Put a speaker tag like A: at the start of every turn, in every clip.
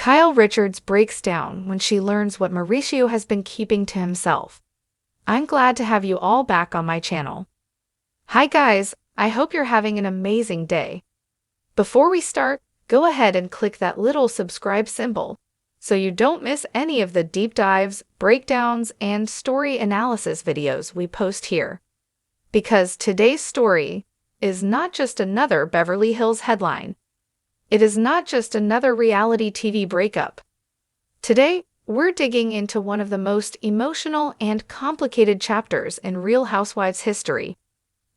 A: Kyle Richards breaks down when she learns what Mauricio has been keeping to himself. I'm glad to have you all back on my channel. Hi guys, I hope you're having an amazing day. Before we start, go ahead and click that little subscribe symbol so you don't miss any of the deep dives, breakdowns, and story analysis videos we post here. Because today's story is not just another Beverly Hills headline. It is not just another reality TV breakup. Today, we're digging into one of the most emotional and complicated chapters in Real Housewives history,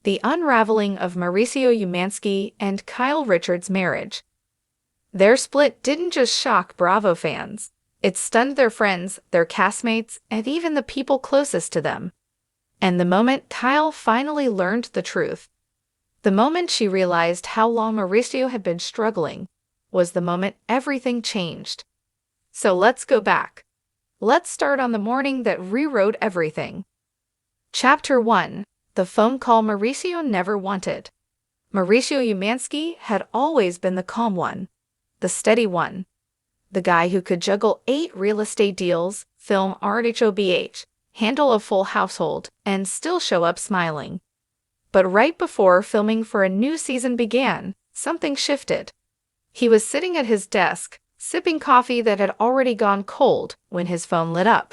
A: the unraveling of Mauricio Umansky and Kyle Richards' marriage. Their split didn't just shock Bravo fans, it stunned their friends, their castmates, and even the people closest to them. And the moment Kyle finally learned the truth, the moment she realized how long Mauricio had been struggling, was the moment everything changed. So let's go back. Let's start on the morning that rewrote everything. Chapter 1. The phone call Mauricio never wanted. Mauricio Umansky had always been the calm one, the steady one, the guy who could juggle 8 real estate deals, film RHOBH, handle a full household, and still show up smiling. But right before filming for a new season began, something shifted. He was sitting at his desk, sipping coffee that had already gone cold when his phone lit up.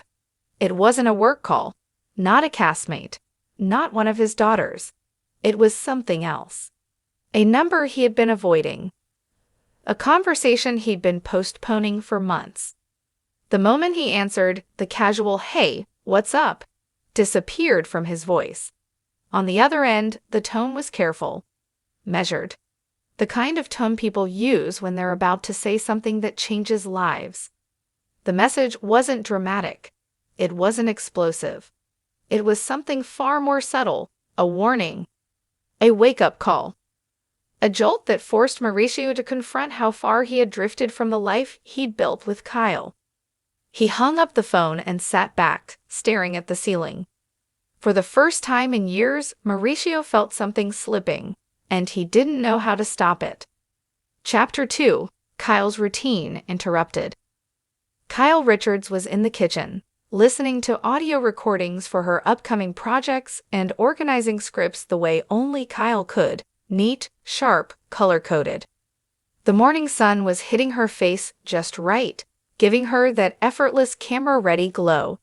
A: It wasn't a work call, not a castmate, not one of his daughters. It was something else. A number he had been avoiding. A conversation he'd been postponing for months. The moment he answered, the casual "Hey, what's up?" disappeared from his voice. On the other end, the tone was careful, measured. The kind of tone people use when they're about to say something that changes lives. The message wasn't dramatic. It wasn't explosive. It was something far more subtle, a warning, a wake-up call. A jolt that forced Mauricio to confront how far he had drifted from the life he'd built with Kyle. He hung up the phone and sat back, staring at the ceiling. For the first time in years, Mauricio felt something slipping, and he didn't know how to stop it. Chapter 2. Kyle's routine interrupted. Kyle Richards was in the kitchen, listening to audio recordings for her upcoming projects and organizing scripts the way only Kyle could, neat, sharp, color-coded. The morning sun was hitting her face just right, giving her that effortless camera-ready glow.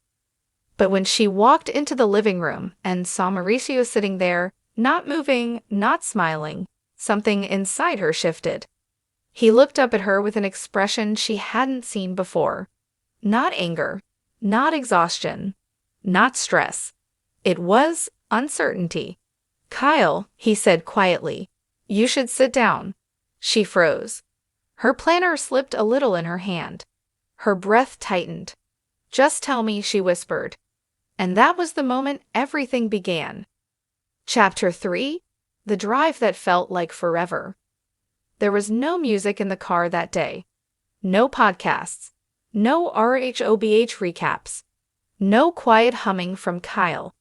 A: But when she walked into the living room and saw Mauricio sitting there, not moving, not smiling, something inside her shifted. He looked up at her with an expression she hadn't seen before. Not anger, not exhaustion, not stress. It was uncertainty. "Kyle," he said quietly, "you should sit down." She froze. Her planner slipped a little in her hand. Her breath tightened. "Just tell me," she whispered. And that was the moment everything began. Chapter 3. The drive that felt like forever. There was no music in the car that day. No podcasts. No RHOBH recaps. No quiet humming from Kyle.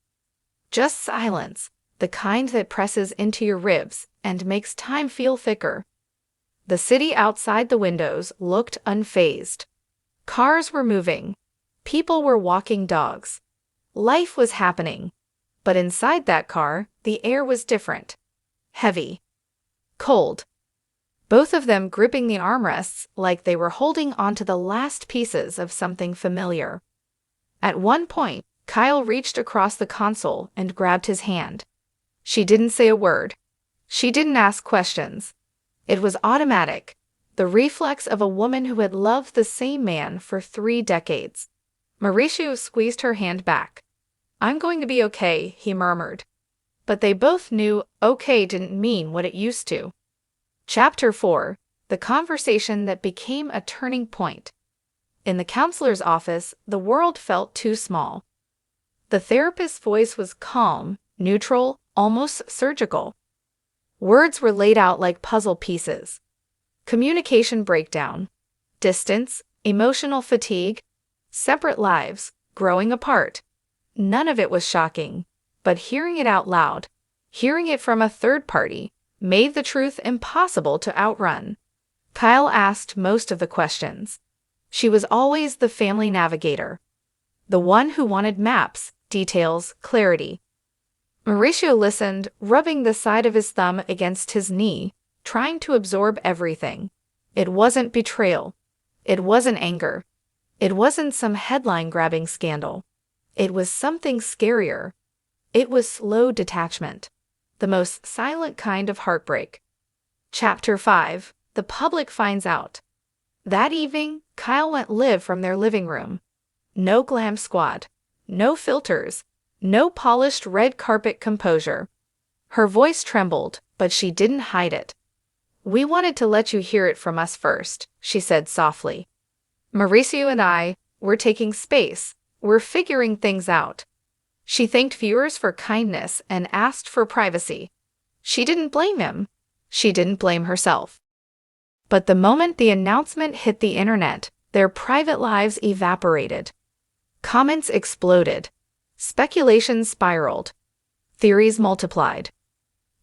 A: Just silence, the kind that presses into your ribs and makes time feel thicker. The city outside the windows looked unfazed. Cars were moving. People were walking dogs. Life was happening. But inside that car, the air was different. Heavy. Cold. Both of them gripping the armrests like they were holding onto the last pieces of something familiar. At one point, Kyle reached across the console and grabbed his hand. She didn't say a word. She didn't ask questions. It was automatic, the reflex of a woman who had loved the same man for 3 decades. Mauricio squeezed her hand back. "I'm going to be okay," he murmured. But they both knew okay didn't mean what it used to. Chapter 4. The conversation that became a turning point. In the counselor's office, the world felt too small. The therapist's voice was calm, neutral, almost surgical. Words were laid out like puzzle pieces. Communication breakdown, distance, emotional fatigue, separate lives, growing apart. None of it was shocking, but hearing it out loud, hearing it from a third party, made the truth impossible to outrun. Kyle asked most of the questions. She was always the family navigator, the one who wanted maps, details, clarity. Mauricio listened, rubbing the side of his thumb against his knee, trying to absorb everything. It wasn't betrayal. It wasn't anger. It wasn't some headline-grabbing scandal. It was something scarier. It was slow detachment, the most silent kind of heartbreak. Chapter 5. The public finds out. That evening, Kyle went live from their living room. No glam squad. No filters. No polished red carpet composure. Her voice trembled, but she didn't hide it. "We wanted to let you hear it from us first," she said softly. "Mauricio and I, we're taking space. We're figuring things out." She thanked viewers for kindness and asked for privacy. She didn't blame him. She didn't blame herself. But the moment the announcement hit the internet, their private lives evaporated. Comments exploded. Speculation spiraled. Theories multiplied.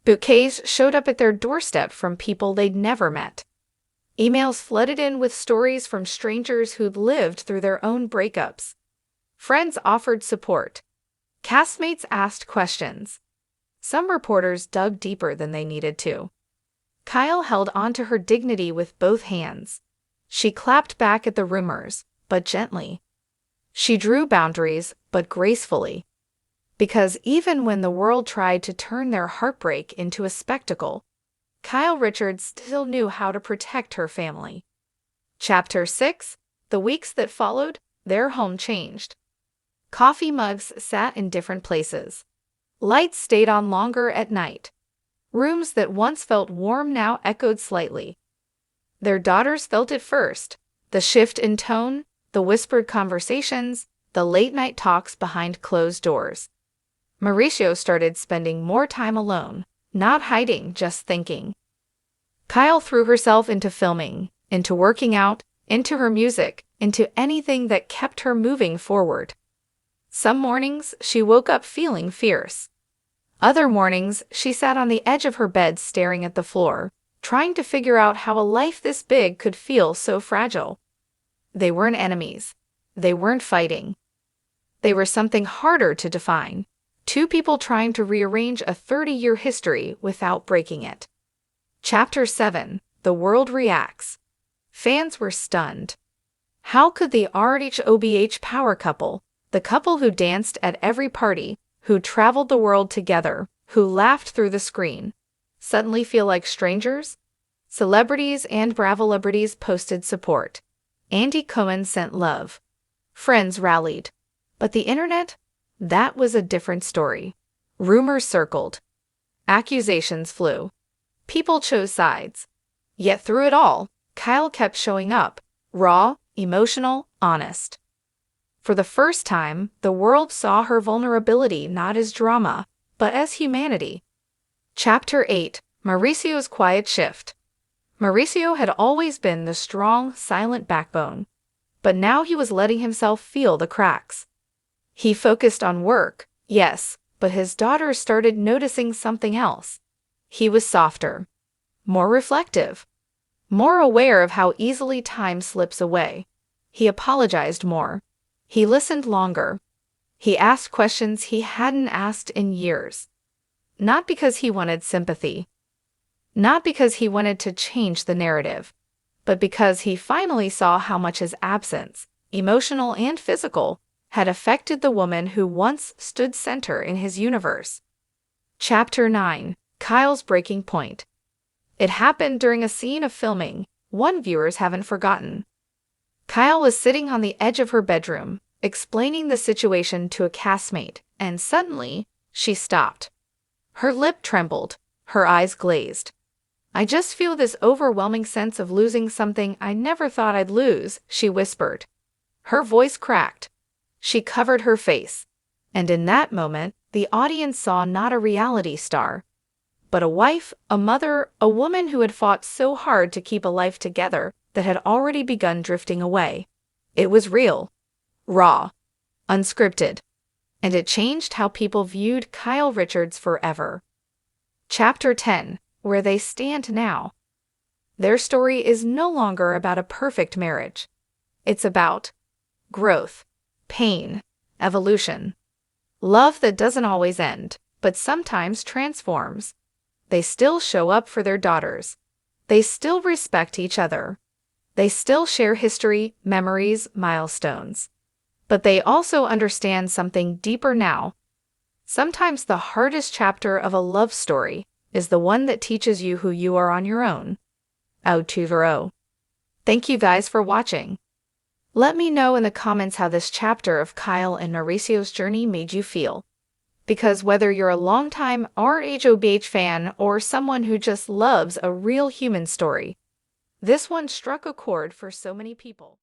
A: Bouquets showed up at their doorstep from people they'd never met. Emails flooded in with stories from strangers who'd lived through their own breakups. Friends offered support. Castmates asked questions. Some reporters dug deeper than they needed to. Kyle held onto her dignity with both hands. She clapped back at the rumors, but gently. She drew boundaries, but gracefully. Because even when the world tried to turn their heartbreak into a spectacle, Kyle Richards still knew how to protect her family. Chapter 6. The weeks that followed, their home changed. Coffee mugs sat in different places. Lights stayed on longer at night. Rooms that once felt warm now echoed slightly. Their daughters felt it first. The shift in tone, the whispered conversations, the late-night talks behind closed doors. Mauricio started spending more time alone, not hiding, just thinking. Kyle threw herself into filming, into working out, into her music, into anything that kept her moving forward. Some mornings, she woke up feeling fierce. Other mornings, she sat on the edge of her bed staring at the floor, trying to figure out how a life this big could feel so fragile. They weren't enemies. They weren't fighting. They were something harder to define. Two people trying to rearrange a 30-year history without breaking it. Chapter 7. The world reacts. Fans were stunned. How could the RHOBH power couple, the couple who danced at every party, who traveled the world together, who laughed through the screen, suddenly feel like strangers? Celebrities and Bravo-celebrities posted support. Andy Cohen sent love. Friends rallied. But the internet? That was a different story. Rumors circled. Accusations flew. People chose sides. Yet through it all, Kyle kept showing up, raw, emotional, honest. For the first time, the world saw her vulnerability not as drama, but as humanity. Chapter 8. Mauricio's quiet shift. Mauricio had always been the strong, silent backbone, but now he was letting himself feel the cracks. He focused on work, yes, but his daughters started noticing something else. He was softer, more reflective, more aware of how easily time slips away. He apologized more. He listened longer. He asked questions he hadn't asked in years. Not because he wanted sympathy. Not because he wanted to change the narrative, but because he finally saw how much his absence, emotional and physical, had affected the woman who once stood center in his universe. Chapter 9. Kyle's breaking point. It happened during a scene of filming one viewers haven't forgotten. Kyle was sitting on the edge of her bedroom, explaining the situation to a castmate, and suddenly, she stopped. Her lip trembled, her eyes glazed. "I just feel this overwhelming sense of losing something I never thought I'd lose," she whispered. Her voice cracked. She covered her face. And in that moment, the audience saw not a reality star, but a wife, a mother, a woman who had fought so hard to keep a life together that had already begun drifting away. It was real, raw, unscripted, and it changed how people viewed Kyle Richards forever. Chapter 10. Where they stand now. Their story is no longer about a perfect marriage. It's about growth, pain, evolution. Love that doesn't always end, but sometimes transforms. They still show up for their daughters. They still respect each other. They still share history, memories, milestones. But they also understand something deeper now. Sometimes the hardest chapter of a love story is the one that teaches you who you are on your own. RHOBH. Thank you guys for watching. Let me know in the comments how this chapter of Kyle and Mauricio's journey made you feel. Because whether you're a longtime RHOBH fan or someone who just loves a real human story, this one struck a chord for so many people.